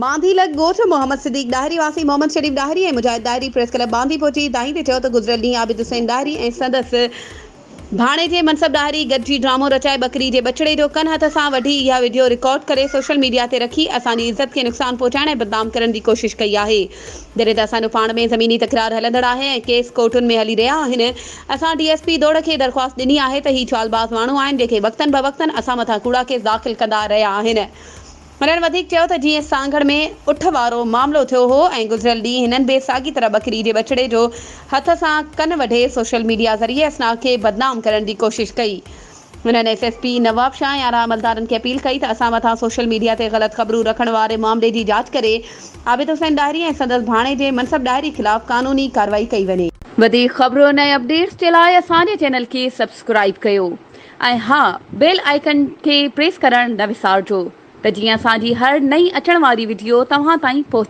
बांदी लग ॻोठ मोहम्मद सिद्दीक डाहरी वासी मोहम्मद शरीफ डाहरी ऐं मुजाहिद डाहरी प्रेस क्लब बांदी पहुची दाही ते चयो त गुज़िरियल ॾींहुं आबिद हुसैन डाहरी ऐं संदसि भाणे जे मनसब डाहरी गॾिजी ड्रामो रचाए बकरी जे बछड़े जो कन हथ सां वठी इहा वीडियो रिकॉर्ड करे सोशल मीडिया ते रखी असांजी इज़त खे नुक़सानु पहुचाइण ऐं बदनाम करण जी कोशिशि कई आहे। जॾहिं त असांजो पाण में ज़मीनी तकरार हलंदड़ आहे ऐं केस कोर्टुनि में हली रहिया आहिनि। असां DSP दौड़ खे दरख़्वास्त ॾिनी आहे त ही चालबाज़ माण्हू आहिनि जेके वक़्तनि बवक़्तनि असां मथां कूड़ा केस दाख़िल कंदा रहिया आहिनि। हुननि वधीक चयो त जीअं सांगड़ में उठ वारो मामिलो थियो हो ऐं गुज़िरियल ॾींहुं हिननि बि साॻी तरह बकरी जे बछड़े जो हथ सां कन वढे सोशल मीडिया ज़रिए असां खे बदनाम करण जी कोशिशि कई। हुननि SSP नवाब शाह ऐं आला अमलदारनि खे अपील कई त असां मथां सोशल मीडिया ते ग़लति ख़बरूं रखण वारे मामले जी जांच करे आबिद हुसैन डाहरी ऐं संदसि भाणे जे मनसब डाहरी ख़िलाफ़ कानूनी कार्रवाई कई वञे। वधीक ख़बरूं ऐं अपडेट्स जे लाइ असांजे चैनल खे सब्सक्राइब कयो ऐं हा बेल आइकन खे प्रेस करणु न विसारिजो त जीअं असांजी हर नई अचण वारी वीडियो तव्हां ताईं पहुचे।